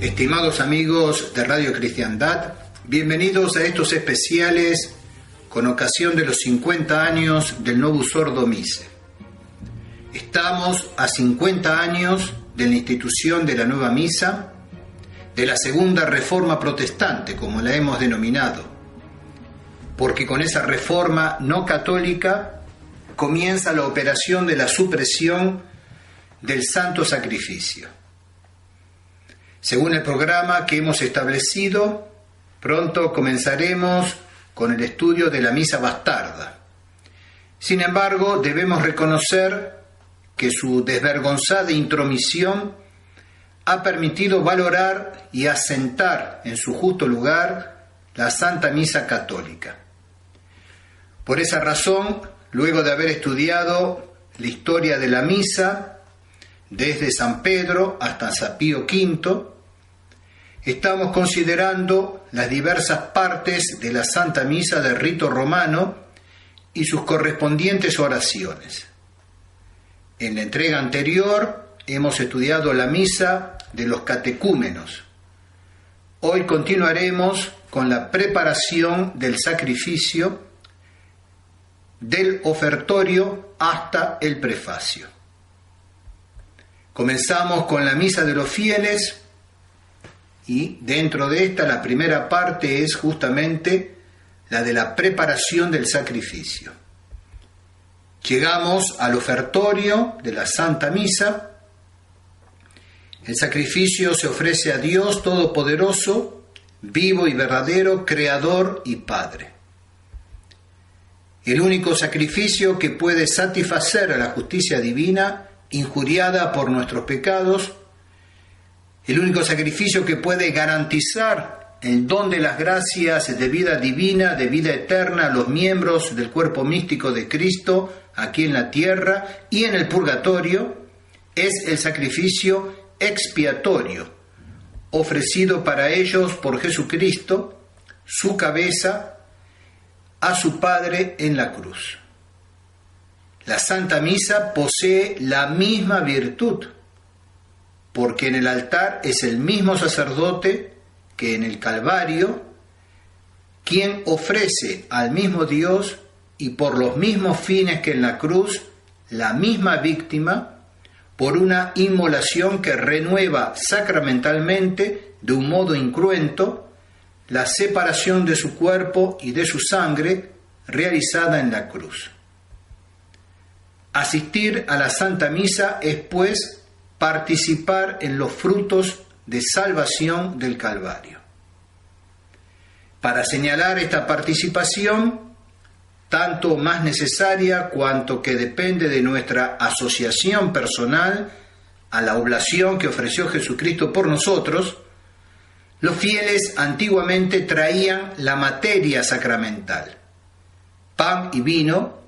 Estimados amigos de Radio Cristiandad, bienvenidos a estos especiales con ocasión de los 50 años del Novus Ordo Missae. Estamos a 50 años de la institución de la nueva misa, de la segunda reforma protestante, como la hemos denominado, porque con esa reforma no católica comienza la operación de la supresión del santo sacrificio. Según el programa que hemos establecido, pronto comenzaremos con el estudio de la misa bastarda. Sin embargo, debemos reconocer que su desvergonzada intromisión ha permitido valorar y asentar en su justo lugar la Santa Misa Católica. Por esa razón, luego de haber estudiado la historia de la misa, desde San Pedro hasta San Pío V, estamos considerando las diversas partes de la Santa Misa del rito romano y sus correspondientes oraciones. En la entrega anterior hemos estudiado la misa de los catecúmenos. Hoy continuaremos con la preparación del sacrificio, del ofertorio hasta el prefacio. Comenzamos con la misa de los fieles y dentro de esta la primera parte es justamente la de la preparación del sacrificio. Llegamos al ofertorio de la Santa Misa. El sacrificio se ofrece a Dios Todopoderoso, vivo y verdadero, Creador y Padre. El único sacrificio que puede satisfacer a la justicia divina, injuriada por nuestros pecados, el único sacrificio que puede garantizar el don de las gracias de vida divina, de vida eterna a los miembros del cuerpo místico de Cristo aquí en la tierra y en el purgatorio, es el sacrificio expiatorio ofrecido para ellos por Jesucristo, su cabeza, a su Padre en la cruz. La Santa Misa posee la misma virtud, porque en el altar es el mismo sacerdote que en el Calvario, quien ofrece al mismo Dios y por los mismos fines que en la cruz, la misma víctima, por una inmolación que renueva sacramentalmente, de un modo incruento, la separación de su cuerpo y de su sangre realizada en la cruz. Asistir a la Santa Misa es, pues, participar en los frutos de salvación del Calvario. Para señalar esta participación, tanto más necesaria cuanto que depende de nuestra asociación personal a la oblación que ofreció Jesucristo por nosotros, los fieles antiguamente traían la materia sacramental, pan y vino,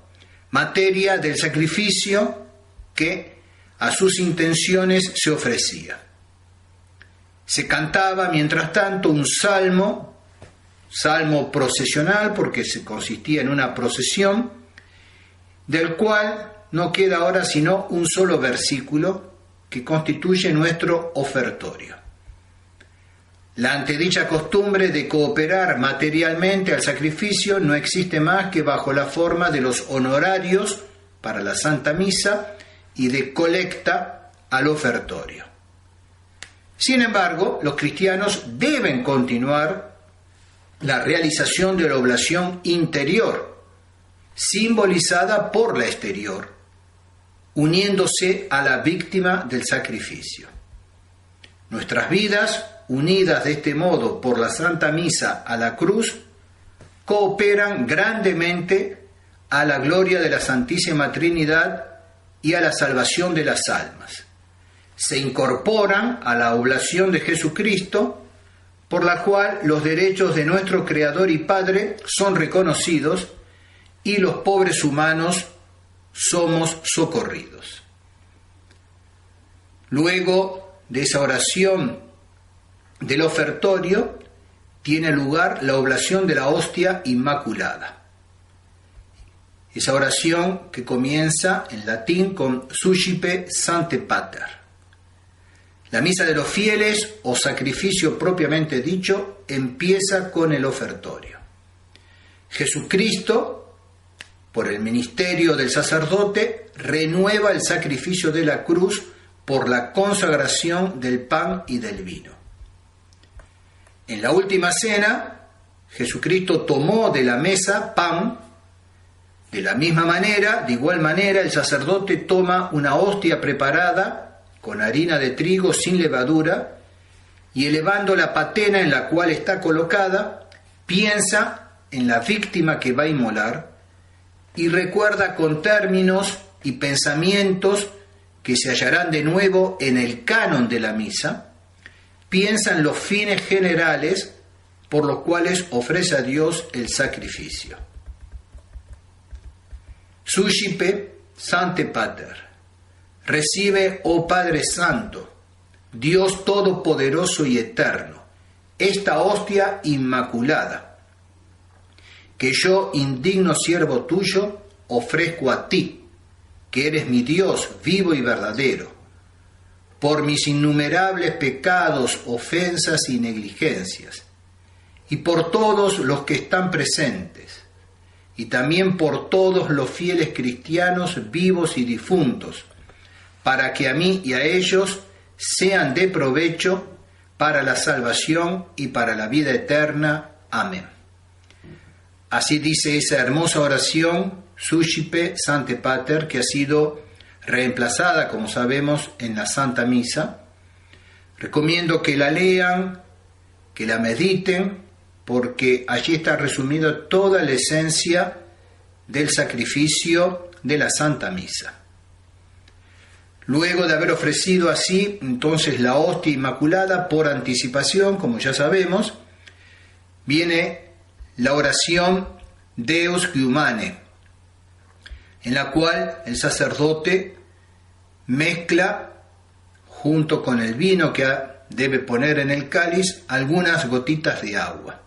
materia del sacrificio que a sus intenciones se ofrecía. Se cantaba, mientras tanto, un salmo procesional, porque se consistía en una procesión, del cual no queda ahora sino un solo versículo que constituye nuestro ofertorio. La antedicha costumbre de cooperar materialmente al sacrificio no existe más que bajo la forma de los honorarios para la Santa Misa y de colecta al ofertorio. Sin embargo, los cristianos deben continuar la realización de la oblación interior, simbolizada por la exterior, uniéndose a la víctima del sacrificio. Nuestras vidas, unidas de este modo por la Santa Misa a la cruz, cooperan grandemente a la gloria de la Santísima Trinidad y a la salvación de las almas. Se incorporan a la oblación de Jesucristo, por la cual los derechos de nuestro Creador y Padre son reconocidos y los pobres humanos somos socorridos. Luego de esa oración del ofertorio, tiene lugar la oblación de la hostia inmaculada. Esa oración que comienza en latín con Suscipe Sancte Pater. La misa de los fieles, o sacrificio propiamente dicho, empieza con el ofertorio. Jesucristo, por el ministerio del sacerdote, renueva el sacrificio de la cruz por la consagración del pan y del vino. En la última cena, Jesucristo tomó de la mesa pan. De la misma manera, de igual manera, el sacerdote toma una hostia preparada con harina de trigo sin levadura, y elevando la patena en la cual está colocada, piensa en la víctima que va a inmolar y recuerda con términos y pensamientos que se hallarán de nuevo en el canon de la misa, piensa en los fines generales por los cuales ofrece a Dios el sacrificio. Suscipe Sancte Pater. Recibe, oh Padre Santo, Dios Todopoderoso y Eterno, esta hostia inmaculada, que yo, indigno siervo tuyo, ofrezco a ti, que eres mi Dios vivo y verdadero, por mis innumerables pecados, ofensas y negligencias, y por todos los que están presentes, y también por todos los fieles cristianos vivos y difuntos, para que a mí y a ellos sean de provecho para la salvación y para la vida eterna. Amén. Así dice esa hermosa oración, Suscipe Sancte Pater, que ha sido reemplazada, como sabemos, en la Santa Misa. Recomiendo que la lean, que la mediten, porque allí está resumida toda la esencia del sacrificio de la Santa Misa. Luego de haber ofrecido así entonces la hostia inmaculada por anticipación, como ya sabemos, viene la oración Deus qui humane, en la cual el sacerdote mezcla junto con el vino que debe poner en el cáliz algunas gotitas de agua.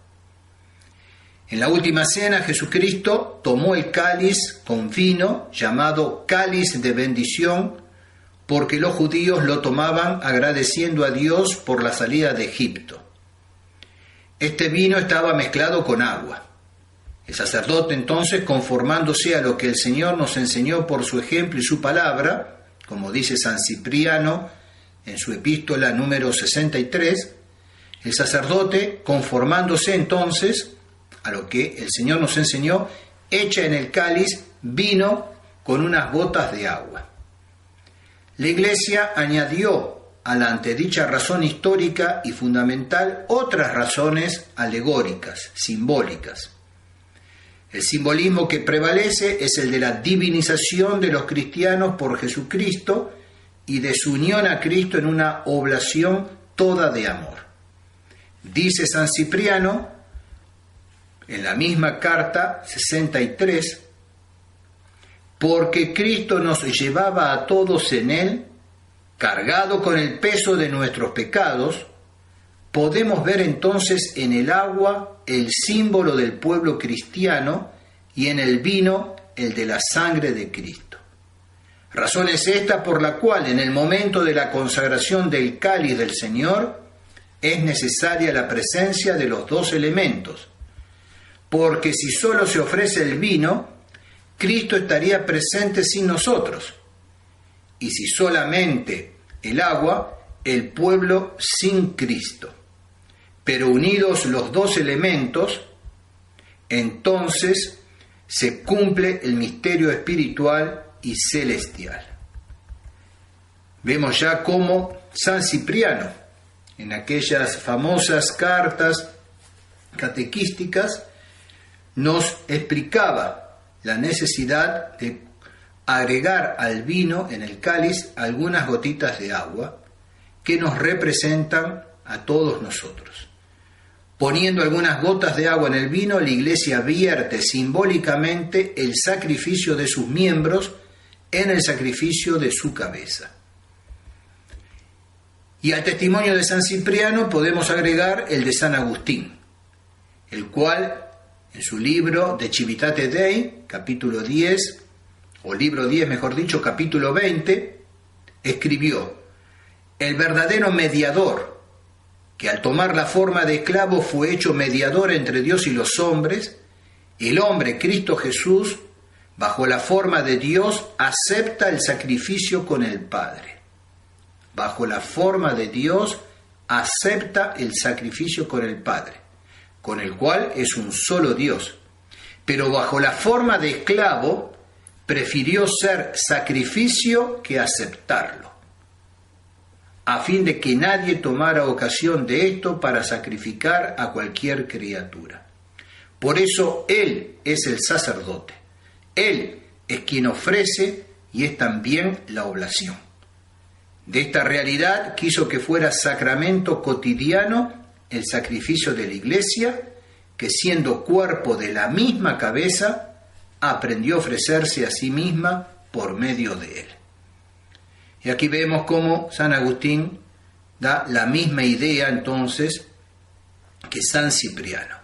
En la última cena Jesucristo tomó el cáliz con vino llamado cáliz de bendición, porque los judíos lo tomaban agradeciendo a Dios por la salida de Egipto. Este vino estaba mezclado con agua. El sacerdote entonces, conformándose a lo que el Señor nos enseñó por su ejemplo y su palabra, como dice San Cipriano en su epístola número 63, el sacerdote, conformándose entonces a lo que el Señor nos enseñó, echa en el cáliz vino con unas gotas de agua. La Iglesia añadió a la antedicha razón histórica y fundamental otras razones alegóricas, simbólicas. El simbolismo que prevalece es el de la divinización de los cristianos por Jesucristo y de su unión a Cristo en una oblación toda de amor. Dice San Cipriano, en la misma carta 63, porque Cristo nos llevaba a todos en Él, cargado con el peso de nuestros pecados, podemos ver entonces en el agua el símbolo del pueblo cristiano y en el vino el de la sangre de Cristo. Razón es esta por la cual en el momento de la consagración del cáliz del Señor es necesaria la presencia de los dos elementos, porque si solo se ofrece el vino, Cristo estaría presente sin nosotros, y si solamente el agua, el pueblo sin Cristo. Pero unidos los dos elementos, entonces se cumple el misterio espiritual y celestial. Vemos ya cómo San Cipriano, en aquellas famosas cartas catequísticas, nos explicaba la necesidad de agregar al vino en el cáliz algunas gotitas de agua que nos representan a todos nosotros. Poniendo algunas gotas de agua en el vino, la Iglesia vierte simbólicamente el sacrificio de sus miembros en el sacrificio de su cabeza. Y al testimonio de San Cipriano podemos agregar el de San Agustín, el cual en su libro De Civitate Dei, capítulo 10, o libro 10 mejor dicho, capítulo 20, escribió: el verdadero mediador, que al tomar la forma de esclavo fue hecho mediador entre Dios y los hombres, el hombre, Cristo Jesús, bajo la forma de Dios, acepta el sacrificio con el Padre. Bajo la forma de Dios, acepta el sacrificio con el Padre, con el cual es un solo Dios. Pero bajo la forma de esclavo, prefirió ser sacrificio que aceptarlo, a fin de que nadie tomara ocasión de esto para sacrificar a cualquier criatura. Por eso Él es el sacerdote. Él es quien ofrece y es también la oblación. De esta realidad quiso que fuera sacramento cotidiano el sacrificio de la Iglesia, que siendo cuerpo de la misma cabeza, aprendió a ofrecerse a sí misma por medio de él. Y aquí vemos cómo San Agustín da la misma idea entonces que San Cipriano.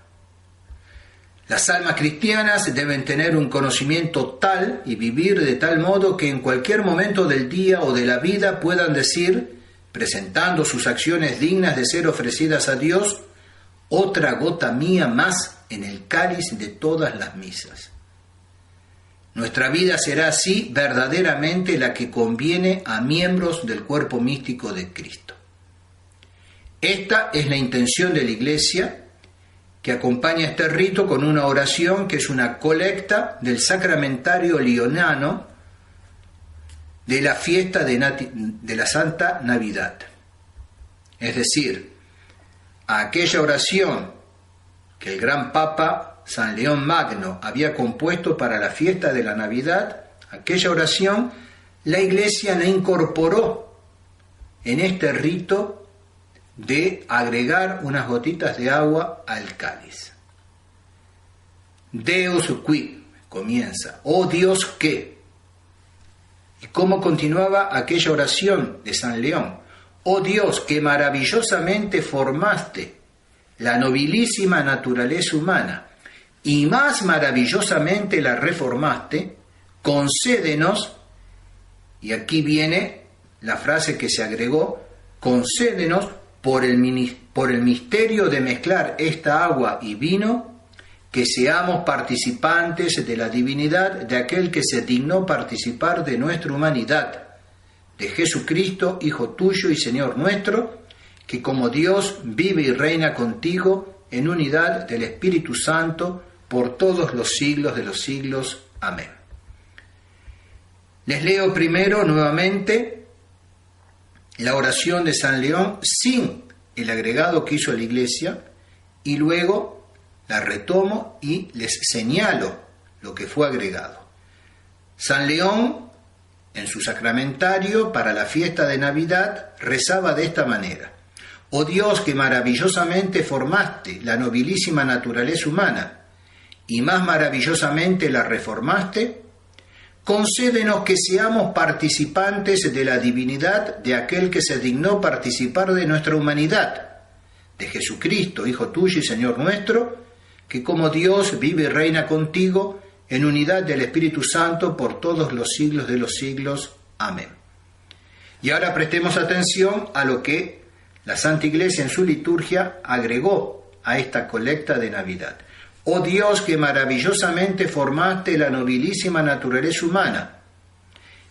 Las almas cristianas deben tener un conocimiento tal y vivir de tal modo que en cualquier momento del día o de la vida puedan decir, presentando sus acciones dignas de ser ofrecidas a Dios, otra gota mía más en el cáliz de todas las misas. Nuestra vida será así verdaderamente la que conviene a miembros del cuerpo místico de Cristo. Esta es la intención de la Iglesia, que acompaña este rito con una oración que es una colecta del sacramentario leonano de la fiesta de la Santa Navidad. Es decir, a aquella oración que el gran Papa San León Magno había compuesto para la fiesta de la Navidad, aquella oración la Iglesia la incorporó en este rito de agregar unas gotitas de agua al cáliz. Deus qui, comienza, oh Dios que. ¿Y cómo continuaba aquella oración de San León? Oh Dios, que maravillosamente formaste la nobilísima naturaleza humana y más maravillosamente la reformaste, concédenos, y aquí viene la frase que se agregó, concédenos por el misterio de mezclar esta agua y vino, que seamos participantes de la divinidad de aquel que se dignó participar de nuestra humanidad, de Jesucristo, Hijo tuyo y Señor nuestro, que como Dios vive y reina contigo en unidad del Espíritu Santo por todos los siglos de los siglos. Amén. Les leo primero nuevamente la oración de San León sin el agregado que hizo la Iglesia y luego la retomo y les señalo lo que fue agregado. San León, en su sacramentario para la fiesta de Navidad, rezaba de esta manera: Oh Dios, que maravillosamente formaste la nobilísima naturaleza humana y más maravillosamente la reformaste, concédenos que seamos participantes de la divinidad de aquel que se dignó participar de nuestra humanidad, de Jesucristo, Hijo tuyo y Señor nuestro, que como Dios vive y reina contigo en unidad del Espíritu Santo por todos los siglos de los siglos. Amén. Y ahora prestemos atención a lo que la Santa Iglesia en su liturgia agregó a esta colecta de Navidad. Oh Dios, que maravillosamente formaste la nobilísima naturaleza humana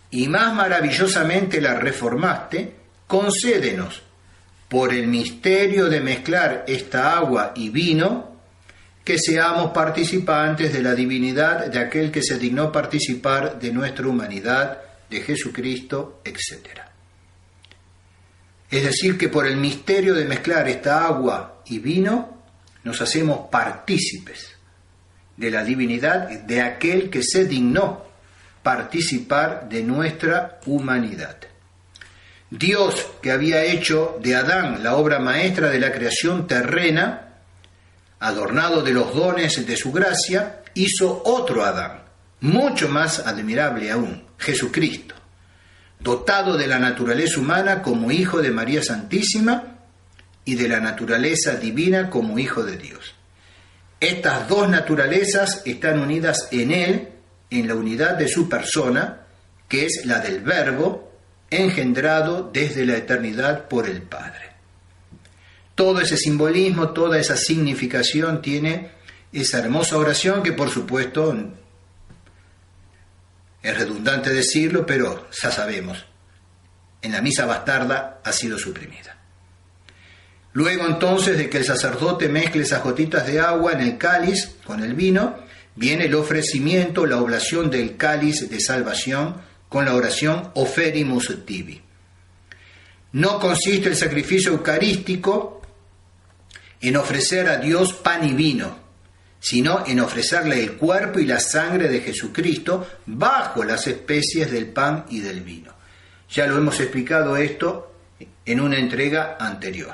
y más maravillosamente la reformaste, concédenos, por el misterio de mezclar esta agua y vino, que seamos participantes de la divinidad de aquel que se dignó participar de nuestra humanidad, de Jesucristo, etc. Es decir, que por el misterio de mezclar esta agua y vino, nos hacemos partícipes de la divinidad de aquel que se dignó participar de nuestra humanidad. Dios, que había hecho de Adán la obra maestra de la creación terrena, adornado de los dones de su gracia, hizo otro Adán, mucho más admirable aún, Jesucristo, dotado de la naturaleza humana como Hijo de María Santísima y de la naturaleza divina como Hijo de Dios. Estas dos naturalezas están unidas en Él, en la unidad de su persona, que es la del Verbo, engendrado desde la eternidad por el Padre. Todo ese simbolismo, toda esa significación tiene esa hermosa oración que, por supuesto, es redundante decirlo, pero ya sabemos, en la misa bastarda ha sido suprimida. Luego entonces de que el sacerdote mezcle esas gotitas de agua en el cáliz con el vino, viene el ofrecimiento, la oblación del cáliz de salvación con la oración Oferimus tibi. No consiste el sacrificio eucarístico en ofrecer a Dios pan y vino, sino en ofrecerle el cuerpo y la sangre de Jesucristo bajo las especies del pan y del vino. Ya lo hemos explicado esto en una entrega anterior.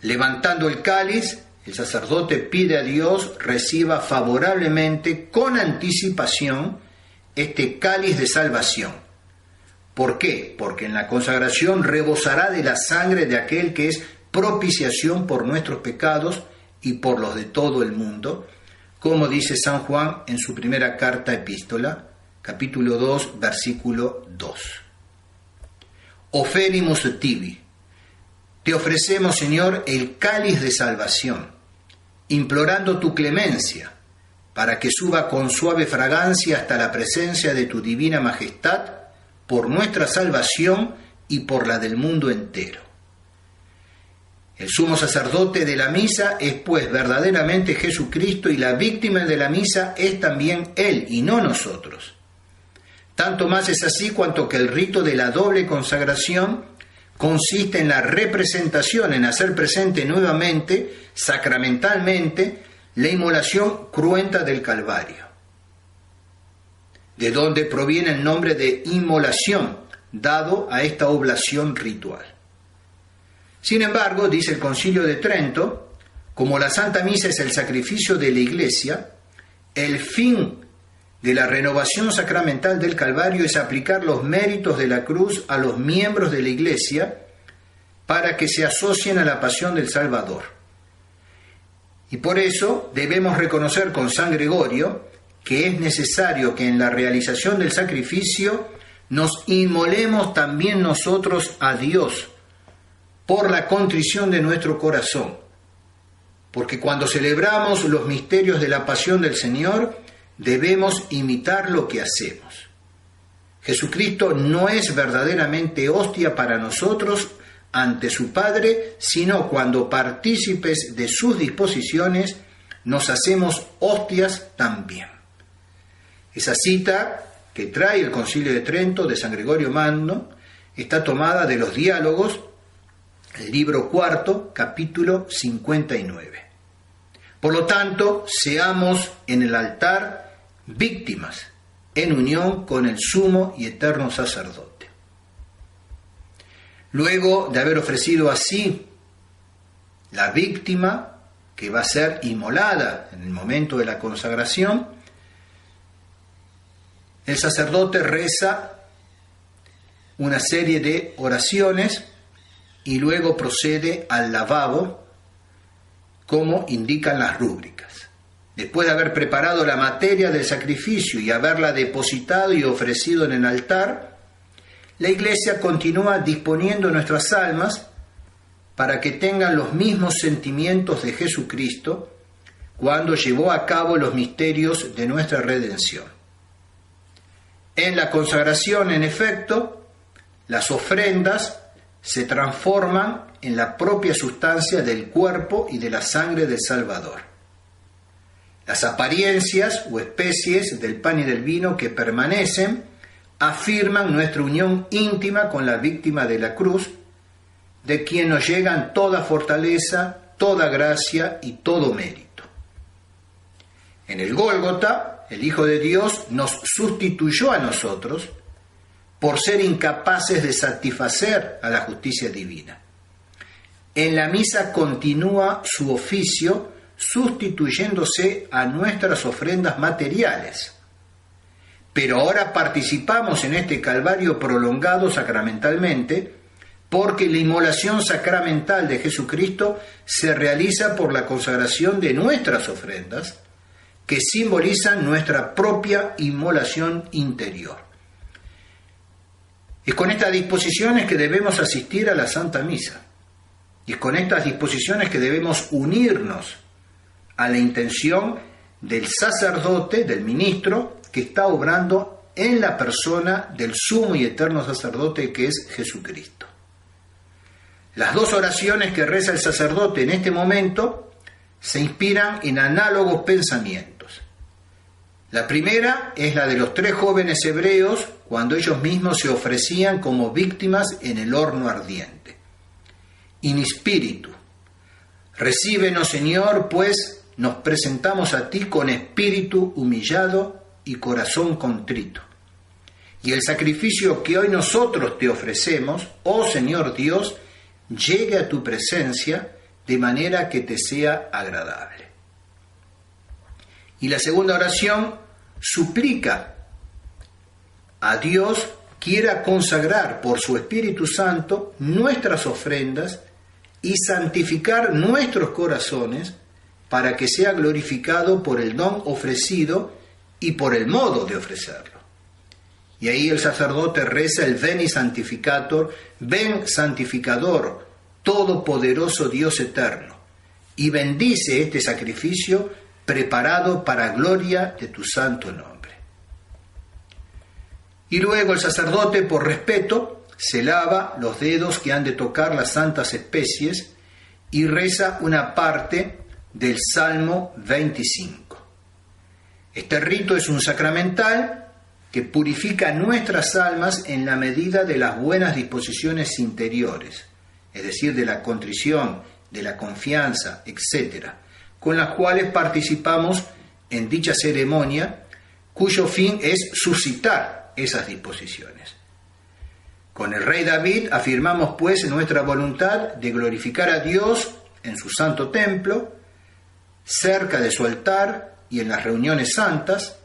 Levantando el cáliz, el sacerdote pide a Dios reciba favorablemente, con anticipación, este cáliz de salvación. ¿Por qué? Porque en la consagración rebosará de la sangre de aquel que es propiciación por nuestros pecados y por los de todo el mundo, como dice San Juan en su primera carta epístola, capítulo 2, versículo 2. Oferimus tibi. Te ofrecemos, Señor, el cáliz de salvación, implorando tu clemencia, para que suba con suave fragancia hasta la presencia de tu divina majestad, por nuestra salvación y por la del mundo entero. El sumo sacerdote de la misa es pues verdaderamente Jesucristo, y la víctima de la misa es también Él y no nosotros. Tanto más es así cuanto que el rito de la doble consagración consiste en la representación, en hacer presente nuevamente, sacramentalmente, la inmolación cruenta del Calvario, de donde proviene el nombre de inmolación, dado a esta oblación ritual. Sin embargo, dice el Concilio de Trento, como la Santa Misa es el sacrificio de la Iglesia, el fin de la renovación sacramental del Calvario es aplicar los méritos de la cruz a los miembros de la Iglesia para que se asocien a la pasión del Salvador. Y por eso debemos reconocer con San Gregorio que es necesario que en la realización del sacrificio nos inmolemos también nosotros a Dios por la contrición de nuestro corazón, porque cuando celebramos los misterios de la pasión del Señor, debemos imitar lo que hacemos. Jesucristo no es verdaderamente hostia para nosotros ante su Padre, sino cuando partícipes de sus disposiciones, nos hacemos hostias también. Esa cita que trae el Concilio de Trento de San Gregorio Magno está tomada de los Diálogos, el libro cuarto, capítulo 59. Por lo tanto, seamos en el altar víctimas, en unión con el sumo y eterno sacerdote. Luego de haber ofrecido así la víctima que va a ser inmolada en el momento de la consagración, el sacerdote reza una serie de oraciones y luego procede al lavabo, como indican las rúbricas. Después de haber preparado la materia del sacrificio y haberla depositado y ofrecido en el altar, la Iglesia continúa disponiendo nuestras almas para que tengan los mismos sentimientos de Jesucristo cuando llevó a cabo los misterios de nuestra redención. En la consagración, en efecto, las ofrendas se transforman en la propia sustancia del cuerpo y de la sangre del Salvador. Las apariencias o especies del pan y del vino que permanecen afirman nuestra unión íntima con la víctima de la cruz, de quien nos llegan toda fortaleza, toda gracia y todo mérito. En el Gólgota, el Hijo de Dios nos sustituyó a nosotros por ser incapaces de satisfacer a la justicia divina. En la misa continúa su oficio sustituyéndose a nuestras ofrendas materiales. Pero ahora participamos en este calvario prolongado sacramentalmente, porque la inmolación sacramental de Jesucristo se realiza por la consagración de nuestras ofrendas, que simbolizan nuestra propia inmolación interior. Es con estas disposiciones que debemos asistir a la Santa Misa. Y es con estas disposiciones que debemos unirnos a la intención del sacerdote, del ministro, que está obrando en la persona del sumo y eterno sacerdote que es Jesucristo. Las dos oraciones que reza el sacerdote en este momento se inspiran en análogos pensamientos. La primera es la de los 3 jóvenes hebreos cuando ellos mismos se ofrecían como víctimas en el horno ardiente. In spiritu. Recíbenos, Señor, pues nos presentamos a ti con espíritu humillado y corazón contrito. Y el sacrificio que hoy nosotros te ofrecemos, oh Señor Dios, llegue a tu presencia de manera que te sea agradable. Y la segunda oración suplica a Dios quiera consagrar por su Espíritu Santo nuestras ofrendas y santificar nuestros corazones para que sea glorificado por el don ofrecido y por el modo de ofrecerlo. Y ahí el sacerdote reza el Veni Sanctificator, ven santificador, todopoderoso Dios eterno, y bendice este sacrificio preparado para gloria de tu santo nombre. Y luego el sacerdote, por respeto, se lava los dedos que han de tocar las santas especies y reza una parte del Salmo 25. Este rito es un sacramental que purifica nuestras almas en la medida de las buenas disposiciones interiores, es decir, de la contrición, de la confianza, etc., con las cuales participamos en dicha ceremonia, cuyo fin es suscitar esas disposiciones. Con el rey David afirmamos pues nuestra voluntad de glorificar a Dios en su santo templo, cerca de su altar y en las reuniones santas,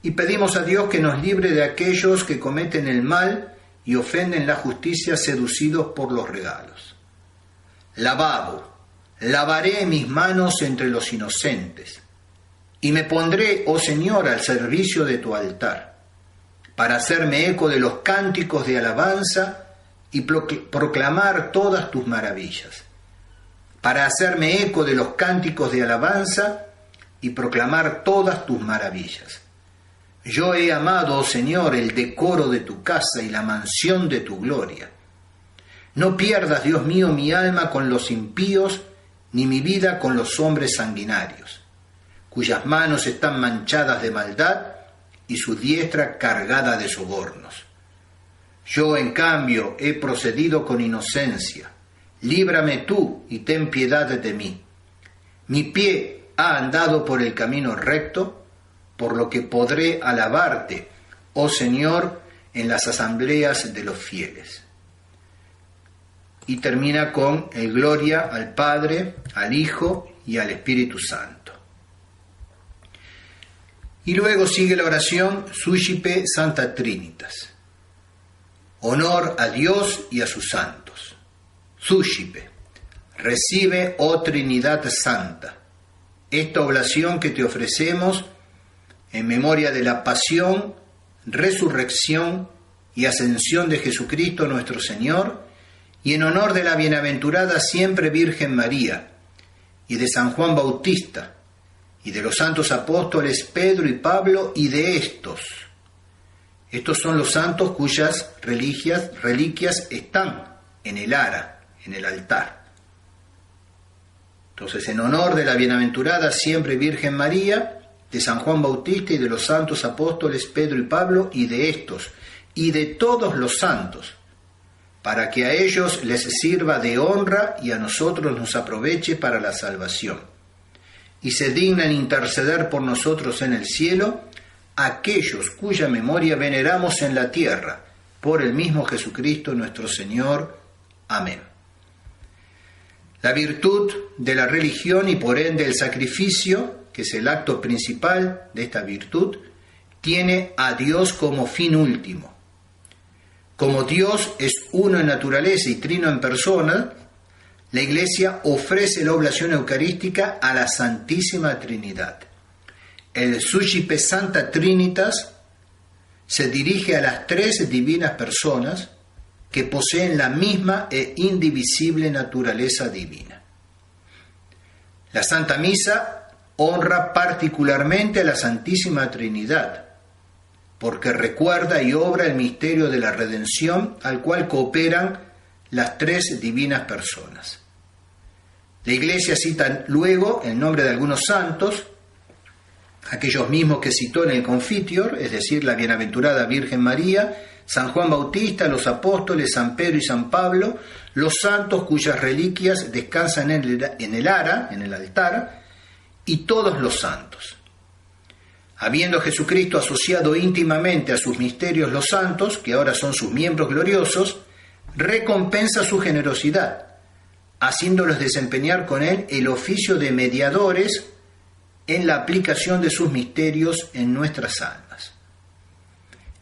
y pedimos a Dios que nos libre de aquellos que cometen el mal y ofenden la justicia seducidos por los regalos. Lavado, lavaré mis manos entre los inocentes, y me pondré, oh Señor, al servicio de tu altar, para hacerme eco de los cánticos de alabanza y proclamar todas tus maravillas, para hacerme eco de los cánticos de alabanza y proclamar todas tus maravillas. Yo he amado, oh Señor, el decoro de tu casa y la mansión de tu gloria. No pierdas, Dios mío, mi alma con los impíos, ni mi vida con los hombres sanguinarios, cuyas manos están manchadas de maldad y su diestra cargada de sobornos. Yo, en cambio, he procedido con inocencia. Líbrame tú y ten piedad de mí. Mi pie ha andado por el camino recto, por lo que podré alabarte, oh Señor, en las asambleas de los fieles. Y termina con el gloria al Padre, al Hijo y al Espíritu Santo. Y luego sigue la oración Suscipe Santa Trinitas. Honor a Dios y a sus santos. Suscipe. Recibe, oh Trinidad Santa, esta oblación que te ofrecemos en memoria de la pasión, resurrección y ascensión de Jesucristo nuestro Señor, y en honor de la bienaventurada siempre Virgen María, y de San Juan Bautista, y de los santos apóstoles Pedro y Pablo, y de estos. Estos son los santos cuyas reliquias están en el ara, en el altar. Entonces, en honor de la bienaventurada siempre Virgen María, de San Juan Bautista y de los santos apóstoles Pedro y Pablo, y de estos, y de todos los santos, para que a ellos les sirva de honra y a nosotros nos aproveche para la salvación. Y se dignan interceder por nosotros en el cielo aquellos cuya memoria veneramos en la tierra, por el mismo Jesucristo nuestro Señor. Amén. La virtud de la religión y por ende el sacrificio, que es el acto principal de esta virtud, tiene a Dios como fin último. Como Dios es uno en naturaleza y trino en persona, la Iglesia ofrece la oblación eucarística a la Santísima Trinidad. El Suscipe Santa Trinitas se dirige a las tres divinas personas que poseen la misma e indivisible naturaleza divina. La Santa Misa honra particularmente a la Santísima Trinidad, porque recuerda y obra el misterio de la redención al cual cooperan las tres divinas personas. La Iglesia cita luego el nombre de algunos santos, aquellos mismos que citó en el Confiteor, es decir, la Bienaventurada Virgen María, San Juan Bautista, los apóstoles, San Pedro y San Pablo, los santos cuyas reliquias descansan en el altar, y todos los santos. Habiendo Jesucristo asociado íntimamente a sus misterios los santos, que ahora son sus miembros gloriosos, recompensa su generosidad, haciéndolos desempeñar con él el oficio de mediadores en la aplicación de sus misterios en nuestras almas.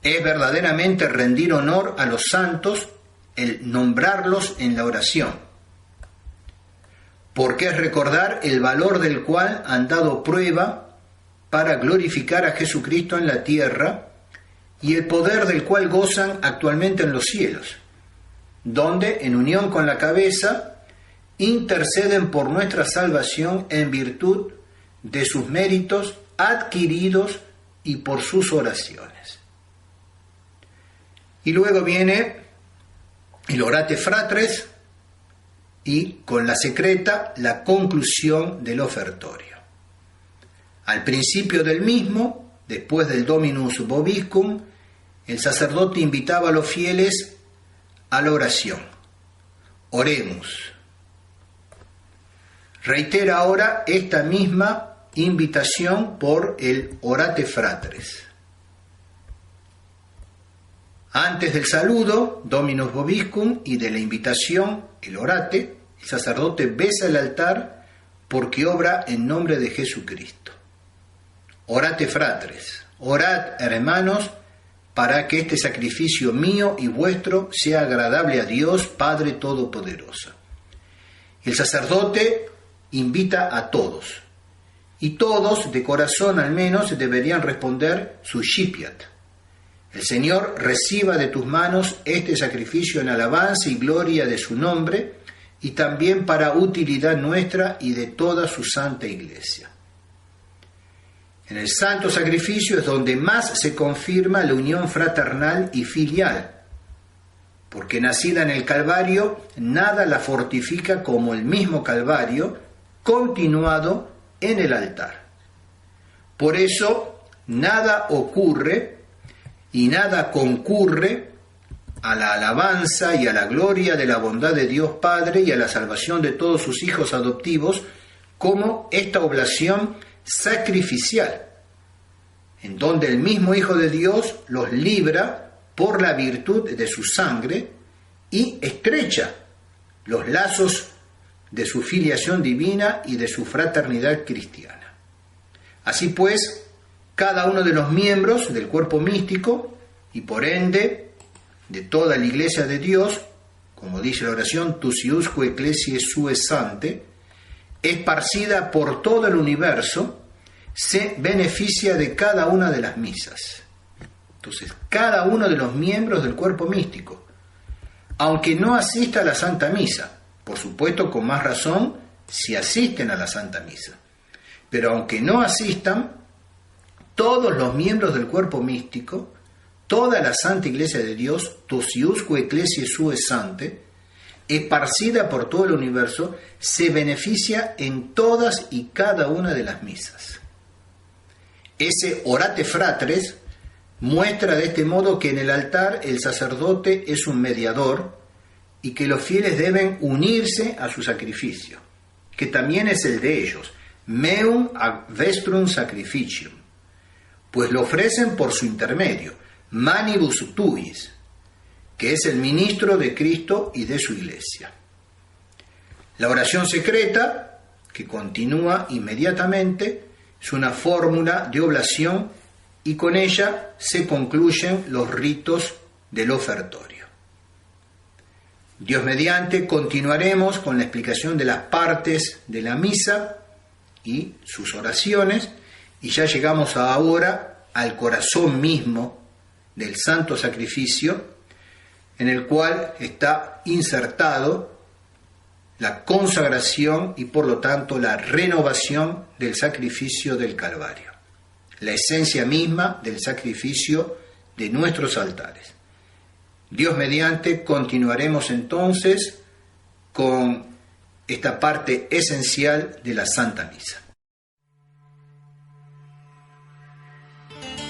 Es verdaderamente rendir honor a los santos el nombrarlos en la oración, porque es recordar el valor del cual han dado prueba para glorificar a Jesucristo en la tierra y el poder del cual gozan actualmente en los cielos, donde, en unión con la cabeza, interceden por nuestra salvación en virtud de sus méritos adquiridos y por sus oraciones. Y luego viene el Orate Fratres y con la secreta la conclusión del ofertorio. Al principio del mismo, después del Dominus Vobiscum, el sacerdote invitaba a los fieles a la oración. Oremos. Reitera ahora esta misma invitación por el Orate Fratres. Antes del saludo, Dominus Vobiscum, y de la invitación, el orate, el sacerdote besa el altar porque obra en nombre de Jesucristo. Orate Fratres, orad hermanos, para que este sacrificio mío y vuestro sea agradable a Dios Padre Todopoderoso. El sacerdote invita a todos, y todos, de corazón al menos, deberían responder Suscipiat. El Señor reciba de tus manos este sacrificio en alabanza y gloria de su nombre, y también para utilidad nuestra y de toda su santa Iglesia. En el santo sacrificio es donde más se confirma la unión fraternal y filial, porque nacida en el Calvario, nada la fortifica como el mismo Calvario, continuado en el altar. Por eso, nada ocurre y nada concurre a la alabanza y a la gloria de la bondad de Dios Padre y a la salvación de todos sus hijos adoptivos como esta oblación sacrificial, en donde el mismo Hijo de Dios los libra por la virtud de su sangre y estrecha los lazos de su filiación divina y de su fraternidad cristiana. Así pues, cada uno de los miembros del cuerpo místico y por ende de toda la Iglesia de Dios, como dice la oración Tusiusque Ecclesiae Sue Sante, esparcida por todo el universo, se beneficia de cada una de las misas. Entonces, cada uno de los miembros del cuerpo místico, aunque no asista a la Santa Misa, por supuesto con más razón si asisten a la Santa Misa, pero aunque no asistan, todos los miembros del cuerpo místico, toda la Santa Iglesia de Dios, Tusiusque Ecclesiae Sue Sante, esparcida por todo el universo, se beneficia en todas y cada una de las misas. Ese Orate Fratres muestra de este modo que en el altar el sacerdote es un mediador y que los fieles deben unirse a su sacrificio, que también es el de ellos, meum ad vestrum sacrificium, pues lo ofrecen por su intermedio, manibus tuis, que es el ministro de Cristo y de su Iglesia. La oración secreta, que continúa inmediatamente, es una fórmula de oblación y con ella se concluyen los ritos del ofertorio. Dios mediante, continuaremos con la explicación de las partes de la misa y sus oraciones, y ya llegamos ahora al corazón mismo del santo sacrificio, en el cual está insertado la consagración y por lo tanto la renovación del sacrificio del Calvario, la esencia misma del sacrificio de nuestros altares. Dios mediante, continuaremos entonces con esta parte esencial de la Santa Misa.